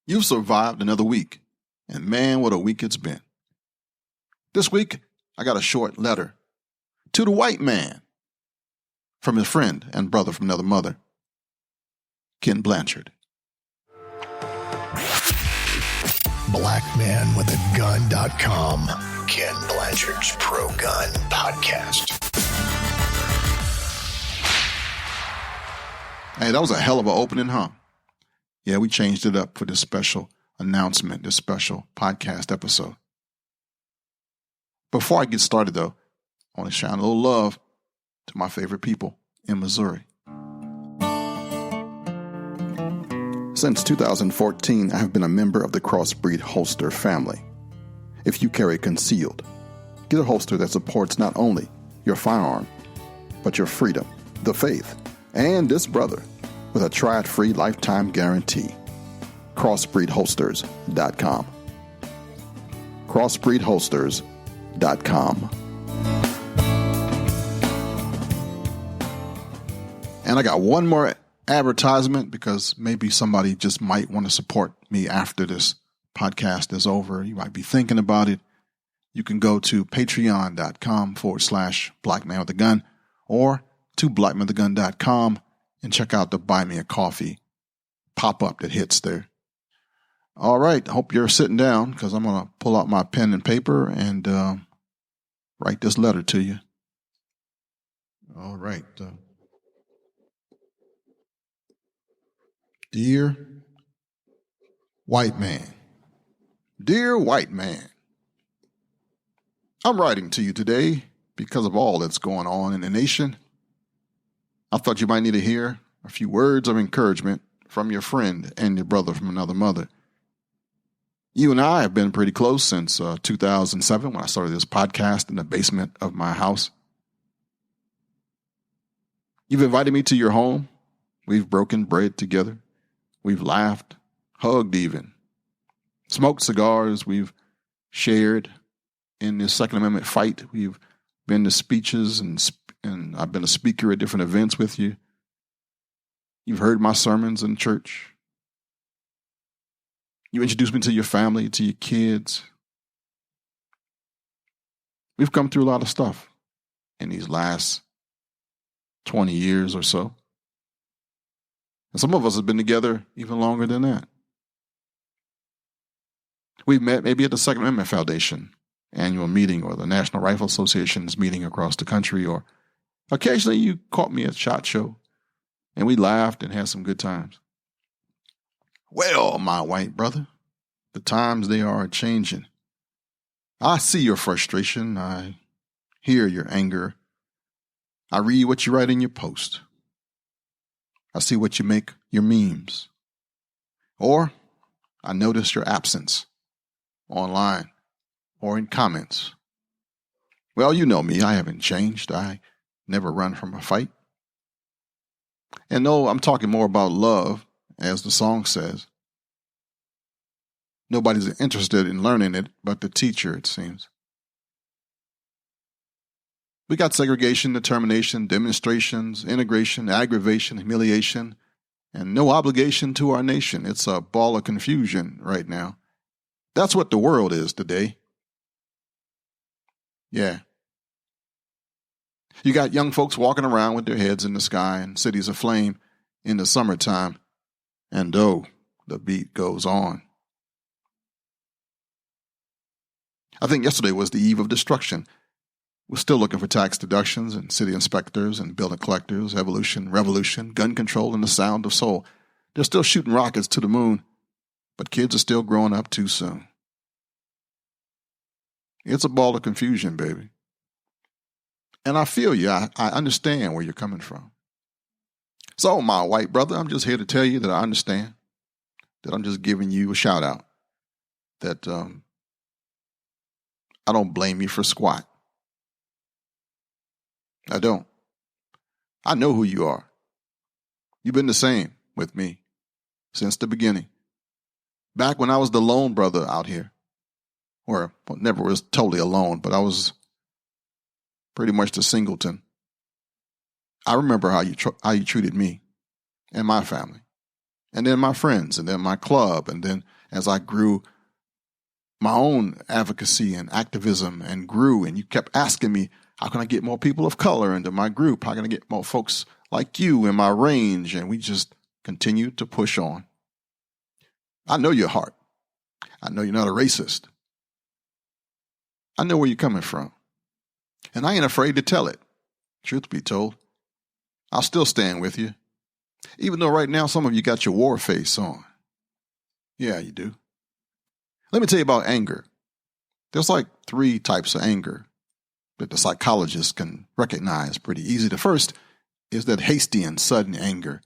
You've survived another week, and man, what a week it's been. This week, I got a short letter to the white man from his friend and brother from another mother, Kenn Blanchard. Blackmanwithagun.com, Kenn Blanchard's Pro Gun Podcast. Hey, that was a hell of an opening, huh? Yeah, we changed it up for this special announcement, this special podcast episode. Before I get started, though, I want to shine a little love to my favorite people in Missouri. Since 2014, I have been a member of the Crossbreed holster family. If you carry concealed, get a holster that supports not only your firearm, but your freedom, the faith, and this brother with a try-it-free lifetime guarantee. Crossbreedholsters.com. Crossbreedholsters.com. And I got one more advertisement because maybe somebody just might want to support me after this podcast is over. You might be thinking about it. You can go to patreon.com/blackmanwithagun or to blackmanwithagun.com and check out the Buy Me a Coffee pop-up that hits there. All right. Hope you're sitting down because I'm going to pull out my pen and paper and write this letter to you. All right. Dear white man, dear white man, I'm writing to you today because of all that's going on in the nation. I thought you might need to hear a few words of encouragement from your friend and your brother from another mother. You and I have been pretty close since 2007 when I started this podcast in the basement of my house. You've invited me to your home. We've broken bread together. We've laughed, hugged even, smoked cigars. We've shared in this Second Amendment fight. We've been to speeches and I've been a speaker at different events with you. You've heard my sermons in church. You introduced me to your family, to your kids. We've come through a lot of stuff in these last 20 years or so. And some of us have been together even longer than that. We've met maybe at the Second Amendment Foundation annual meeting or the National Rifle Association's meeting across the country, or occasionally you caught me at SHOT Show and we laughed and had some good times. Well, my white brother, the times they are changing. I see your frustration. I hear your anger. I read what you write in your post. I see what you make your memes. Or I notice your absence online or in comments. Well, you know me. I haven't changed. I never run from a fight. And no, I'm talking more about love, as the song says. Nobody's interested in learning it but the teacher, it seems. We got segregation, determination, demonstrations, integration, aggravation, humiliation, and no obligation to our nation. It's a ball of confusion right now. That's what the world is today. Yeah. You got young folks walking around with their heads in the sky and cities aflame in the summertime. And oh, the beat goes on. I think yesterday was the eve of destruction. We're still looking for tax deductions and city inspectors and building collectors, evolution, revolution, gun control, and the sound of soul. They're still shooting rockets to the moon, but kids are still growing up too soon. It's a ball of confusion, baby. And I feel you. I understand where you're coming from. So, my white brother, I'm just here to tell you that I understand, that I'm just giving you a shout out, that I don't blame you for squat. I don't. I know who you are. You've been the same with me since the beginning. Back when I was the lone brother out here, or never was totally alone, but I was pretty much the singleton. I remember how you treated me and my family, and then my friends, and then my club, and then as I grew my own advocacy and activism and grew, and you kept asking me, how can I get more people of color into my group? How can I get more folks like you in my range? And we just continued to push on. I know your heart. I know you're not a racist. I know where you're coming from. And I ain't afraid to tell it. Truth be told, I'll still stand with you. Even though right now some of you got your war face on. Yeah, you do. Let me tell you about anger. There's like 3 types of anger that the psychologists can recognize pretty easy. The first is that hasty and sudden anger,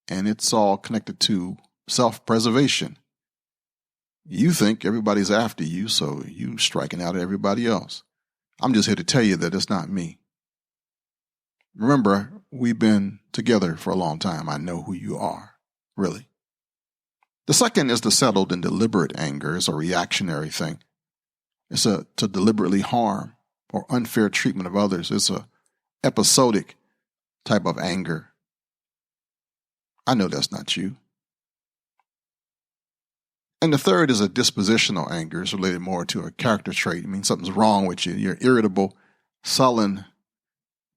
and it's all connected to self-preservation. You think everybody's after you, so you striking out at everybody else. I'm just here to tell you that it's not me. Remember, we've been together for a long time. I know who you are, really. The second is the settled and deliberate anger. It's a reactionary thing. It's to deliberately harm or unfair treatment of others. It's a episodic type of anger. I know that's not you. And the third is a dispositional anger. It's related more to a character trait. It means something's wrong with you. You're irritable, sullen.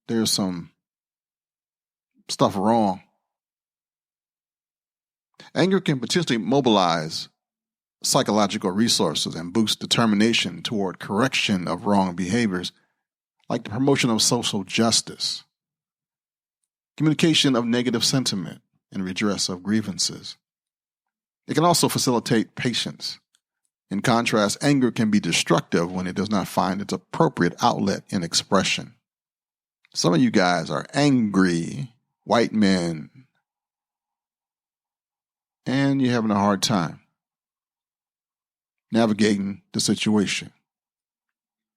There's some stuff wrong. Anger can potentially mobilize psychological resources and boost determination toward correction of wrong behaviors, like the promotion of social justice, communication of negative sentiment, and redress of grievances. It can also facilitate patience. In contrast, anger can be destructive when it does not find its appropriate outlet in expression. Some of you guys are angry white men, and you're having a hard time navigating the situation.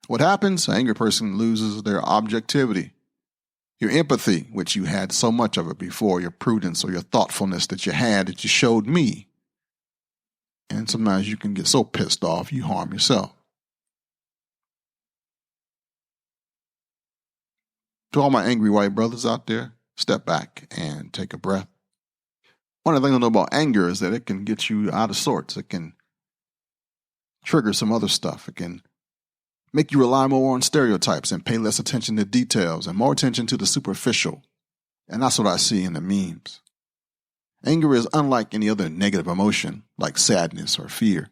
What happens? An angry person loses their objectivity, your empathy, which you had so much of it before, your prudence or your thoughtfulness that you had that you showed me. And sometimes you can get so pissed off you harm yourself. To all my angry white brothers out there, step back and take a breath. One of the things I know about anger is that it can get you out of sorts. It can trigger some other stuff. It can make you rely more on stereotypes and pay less attention to details and more attention to the superficial. And that's what I see in the memes. Anger is unlike any other negative emotion, like sadness or fear.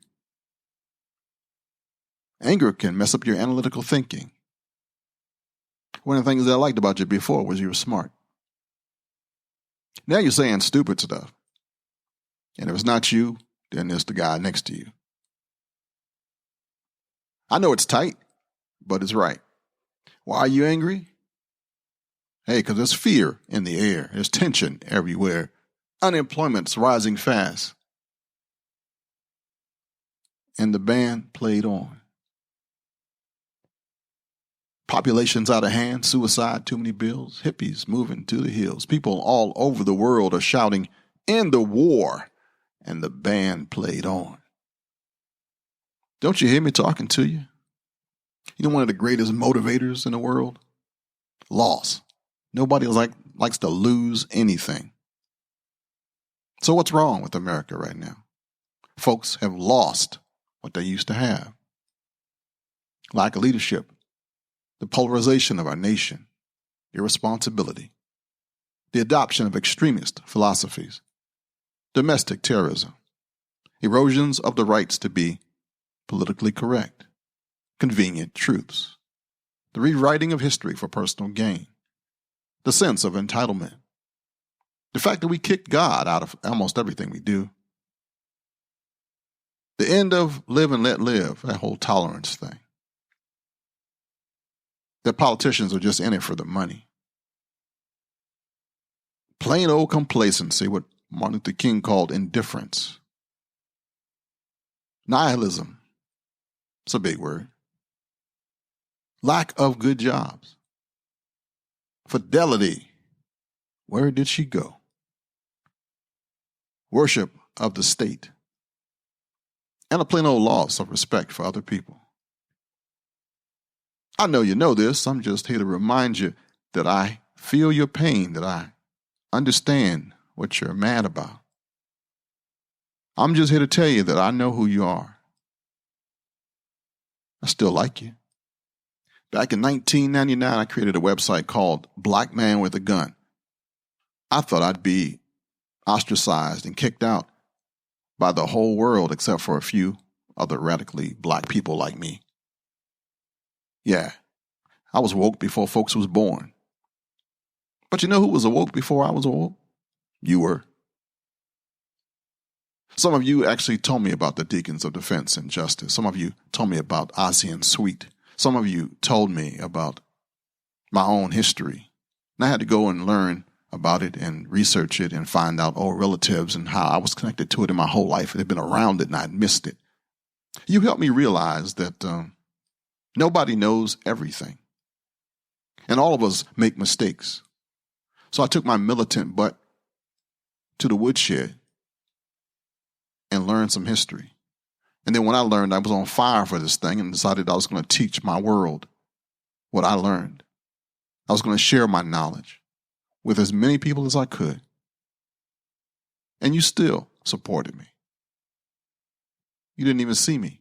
Anger can mess up your analytical thinking. One of the things that I liked about you before was you were smart. Now you're saying stupid stuff. And if it's not you, then it's the guy next to you. I know it's tight, but it's right. Why are you angry? Hey, because there's fear in the air. There's tension everywhere. Unemployment's rising fast. And the band played on. Population's out of hand, suicide, too many bills, hippies moving to the hills. People all over the world are shouting, "End the war," and the band played on. Don't you hear me talking to you? You know one of the greatest motivators in the world? Loss. Nobody likes to lose anything. So what's wrong with America right now? Folks have lost what they used to have. Lack of leadership, the polarization of our nation, irresponsibility, the adoption of extremist philosophies, domestic terrorism, erosions of the rights to be politically correct, convenient truths, the rewriting of history for personal gain, the sense of entitlement, the fact that we kick God out of almost everything we do, the end of live and let live, that whole tolerance thing, that politicians are just in it for the money, plain old complacency, what Martin Luther King called indifference, nihilism, it's a big word, lack of good jobs, fidelity, where did she go? Worship of the state, and a plain old loss of respect for other people. I know you know this. I'm just here to remind you that I feel your pain, that I understand what you're mad about. I'm just here to tell you that I know who you are. I still like you. Back in 1999, I created a website called Black Man with a Gun. I thought I'd be ostracized and kicked out by the whole world except for a few other radically black people like me. Yeah, I was woke before folks was born. But you know who was awoke before I was awoke? You were. Some of you actually told me about the Deacons of Defense and Justice. Some of you told me about ASEAN Suite. Some of you told me about my own history. And I had to go and learn about it and research it and find out old relatives and how I was connected to it in my whole life. It had been around it and I'd missed it. You helped me realize that nobody knows everything. And all of us make mistakes. So I took my militant butt to the woodshed and learned some history. And then when I learned, I was on fire for this thing and decided I was going to teach my world what I learned. I was going to share my knowledge with as many people as I could. And you still supported me. You didn't even see me.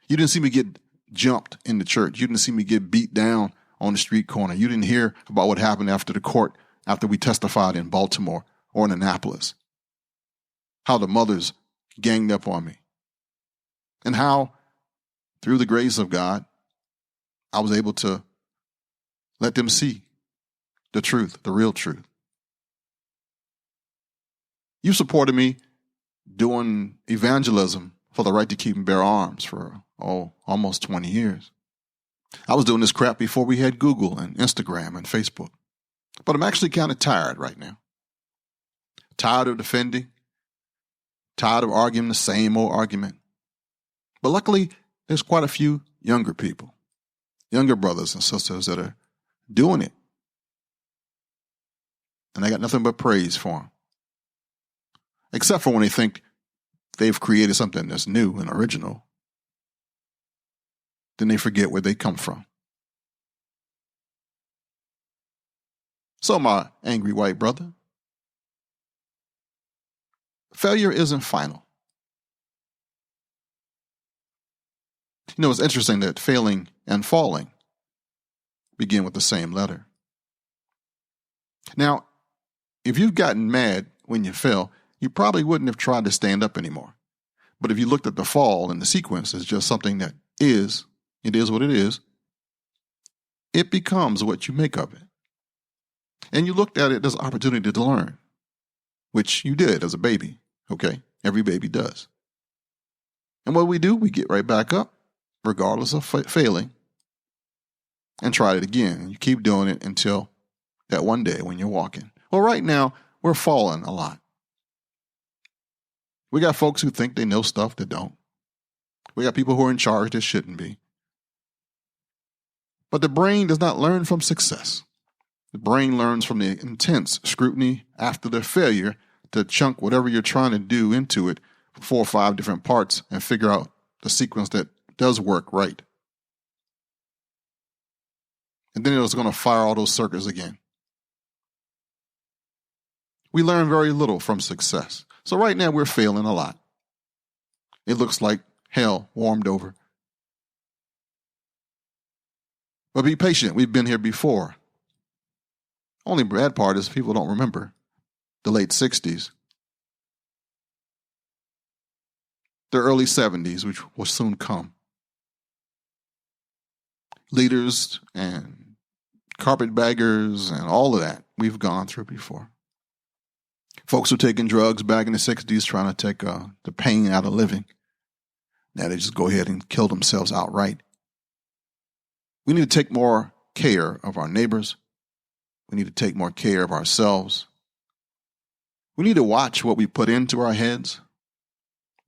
You didn't see me get jumped in the church. You didn't see me get beat down on the street corner. You didn't hear about what happened after the court, after we testified in Baltimore or in Annapolis. How the mothers ganged up on me. And how, through the grace of God, I was able to let them see the truth, the real truth. You supported me doing evangelism for the right to keep and bear arms for, almost 20 years. I was doing this crap before we had Google and Instagram and Facebook. But I'm actually kind of tired right now. Tired of defending. Tired of arguing the same old argument. But luckily, there's quite a few younger people, younger brothers and sisters that are doing it. And I got nothing but praise for them. Except for when they think they've created something that's new and original. Then they forget where they come from. So, my angry white brother, failure isn't final. You know, it's interesting that failing and falling begin with the same letter. Now, if you've gotten mad when you fell, you probably wouldn't have tried to stand up anymore. But if you looked at the fall and the sequence as just something that is, it is what it is, it becomes what you make of it. And you looked at it as an opportunity to learn, which you did as a baby, okay? Every baby does. And what do? We get right back up, regardless of failing, and try it again. You keep doing it until that one day when you're walking. Well, right now, we're falling a lot. We got folks who think they know stuff that don't. We got people who are in charge that shouldn't be. But the brain does not learn from success. The brain learns from the intense scrutiny after the failure to chunk whatever you're trying to do into it, 4 or 5 different parts, and figure out the sequence that does work right. And then it's going to fire all those circuits again. We learn very little from success. So right now we're failing a lot. It looks like hell warmed over. But be patient. We've been here before. Only bad part is people don't remember the late 60s, the early 70s, which will soon come. Leaders and carpetbaggers and all of that we've gone through before. Folks were taking drugs back in the 60s trying to take the pain out of living. Now they just go ahead and kill themselves outright. We need to take more care of our neighbors. We need to take more care of ourselves. We need to watch what we put into our heads.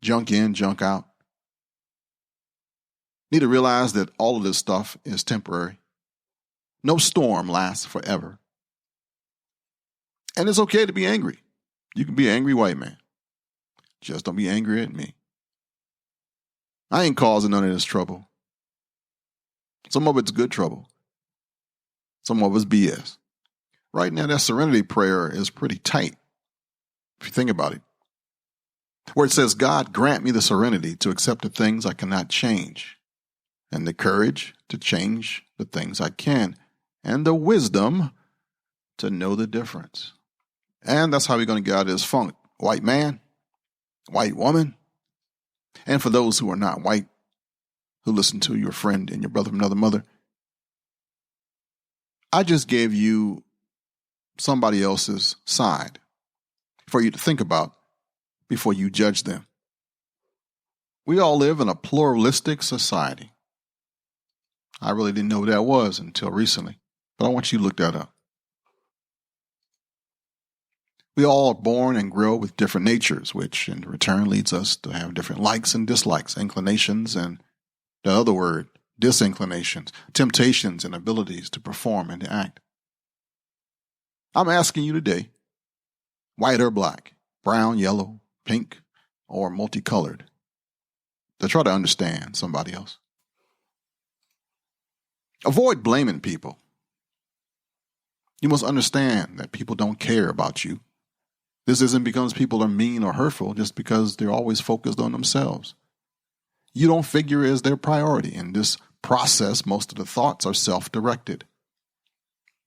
Junk in, junk out. Need to realize that all of this stuff is temporary. No storm lasts forever. And it's okay to be angry. You can be an angry white man. Just don't be angry at me. I ain't causing none of this trouble. Some of it's good trouble. Some of it's BS. Right now, that serenity prayer is pretty tight. If you think about it. where it says, God, grant me the serenity to accept the things I cannot change, and the courage to change the things I can, and the wisdom to know the difference. And that's how we're going to get out of this funk. White man, white woman, and for those who are not white, who listen to your friend and your brother from another mother, I just gave you somebody else's side for you to think about before you judge them. We all live in a pluralistic society. I really didn't know what that was until recently, but I want you to look that up. We all are born and grow with different natures, which in return leads us to have different likes and dislikes, inclinations, and the other word, disinclinations, temptations, and abilities to perform and to act. I'm asking you today, white or black, brown, yellow, pink, or multicolored, to try to understand somebody else. Avoid blaming people. You must understand that people don't care about you. This isn't because people are mean or hurtful, just because they're always focused on themselves. You don't figure as their priority. In this process, most of the thoughts are self-directed.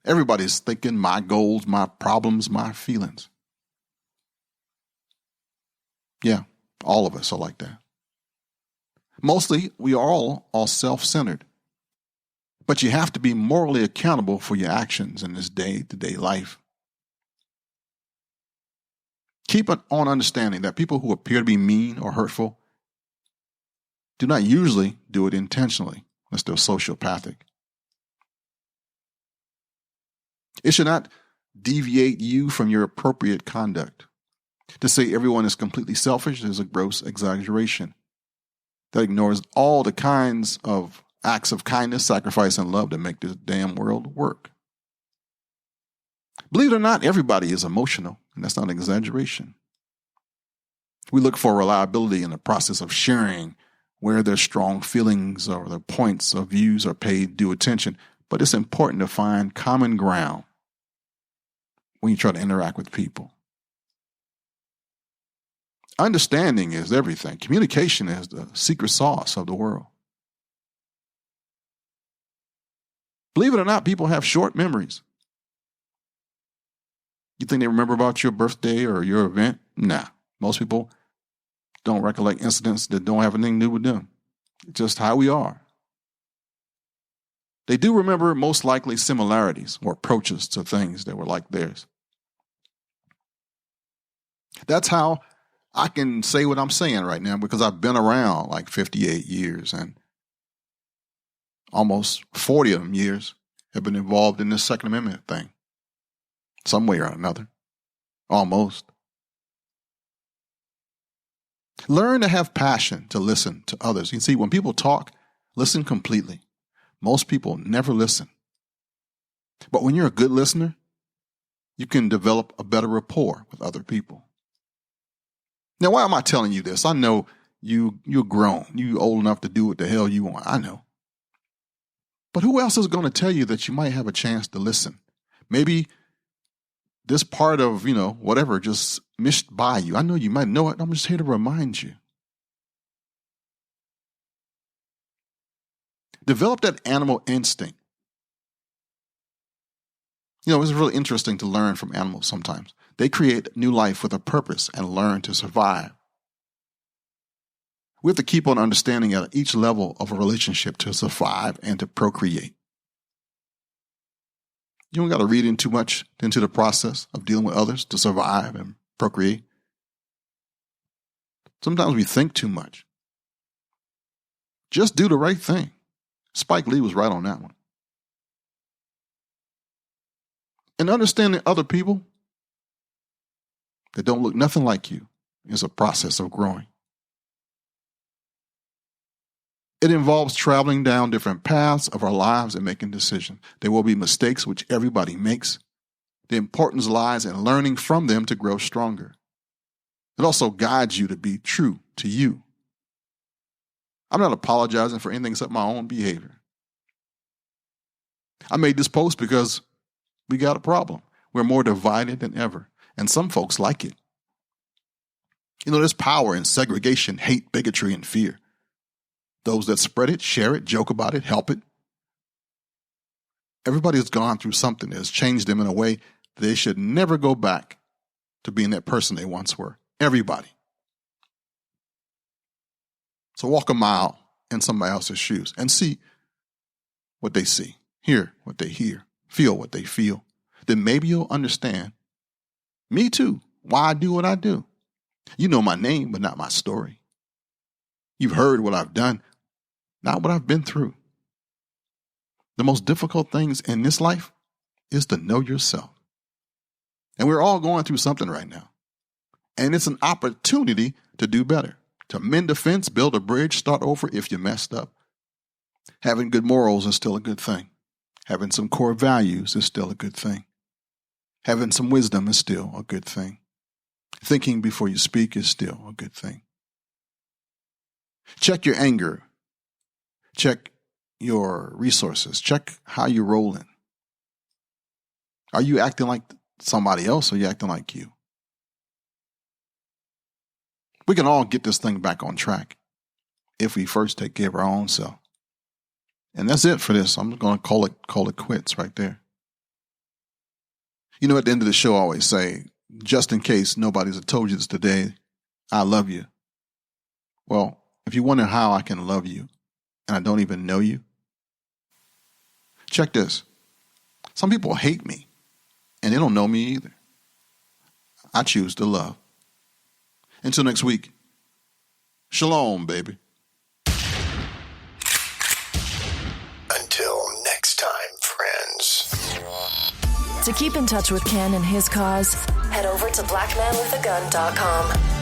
Everybody's thinking my goals, my problems, my feelings. Yeah, all of us are like that. Mostly, we are all self-centered. But you have to be morally accountable for your actions in this day-to-day life. Keep on understanding that people who appear to be mean or hurtful do not usually do it intentionally, unless they're sociopathic. It should not deviate you from your appropriate conduct. To say everyone is completely selfish is a gross exaggeration that ignores all the kinds of acts of kindness, sacrifice, and love that make this damn world work. Believe it or not, everybody is emotional, and that's not an exaggeration. We look for reliability in the process of sharing where their strong feelings or their points or views are paid due attention, but it's important to find common ground when you try to interact with people. Understanding is everything. Communication is the secret sauce of the world. Believe it or not, people have short memories. You think they remember about your birthday or your event? Nah. Most people don't recollect incidents that don't have anything to do with them. It's just how we are. They do remember most likely similarities or approaches to things that were like theirs. That's how I can say what I'm saying right now, because I've been around like 58 years and almost 40 of them years have been involved in this Second Amendment thing. Some way or another. Almost. Learn to have passion to listen to others. You see, when people talk, listen completely. Most people never listen. But when you're a good listener, you can develop a better rapport with other people. Now, why am I telling you this? I know you're grown. You're old enough to do what the hell you want. I know. But who else is going to tell you that you might have a chance to listen? Maybe this part of, whatever just missed by you. I know you might know it. I'm just here to remind you. Develop that animal instinct. It's really interesting to learn from animals sometimes. They create new life with a purpose and learn to survive. We have to keep on understanding at each level of a relationship to survive and to procreate. You don't got to read in too much into the process of dealing with others to survive and procreate. Sometimes we think too much. Just do the right thing. Spike Lee was right on that one. And understanding other people that don't look nothing like you is a process of growing. It involves traveling down different paths of our lives and making decisions. There will be mistakes, which everybody makes. The importance lies in learning from them to grow stronger. It also guides you to be true to you. I'm not apologizing for anything except my own behavior. I made this post because we got a problem. We're more divided than ever, and some folks like it. You know, there's power in segregation, hate, bigotry, and fear. Those that spread it, share it, joke about it, help it. Everybody has gone through something that has changed them in a way they should never go back to being that person they once were. Everybody. So walk a mile in somebody else's shoes and see what they see, hear what they hear, feel what they feel. Then maybe you'll understand, me too, why I do what I do. You know my name, but not my story. You've heard what I've done, not what I've been through. The most difficult things in this life is to know yourself. And we're all going through something right now. And it's an opportunity to do better, to mend a fence, build a bridge, start over if you messed up. Having good morals is still a good thing. Having some core values is still a good thing. Having some wisdom is still a good thing. Thinking before you speak is still a good thing. Check your anger. Check your resources. Check how you're rolling. Are you acting like somebody else or are you acting like you? We can all get this thing back on track if we first take care of our own self. And that's it for this. I'm going to call it quits right there. You know, at the end of the show, I always say, just in case nobody's told you this today, I love you. Well, if you wonder how I can love you and I don't even know you, check this. Some people hate me and they don't know me either. I choose to love. Until next week, shalom, baby. Until next time, friends. To keep in touch with Kenn and his cause, head over to blackmanwithagun.com.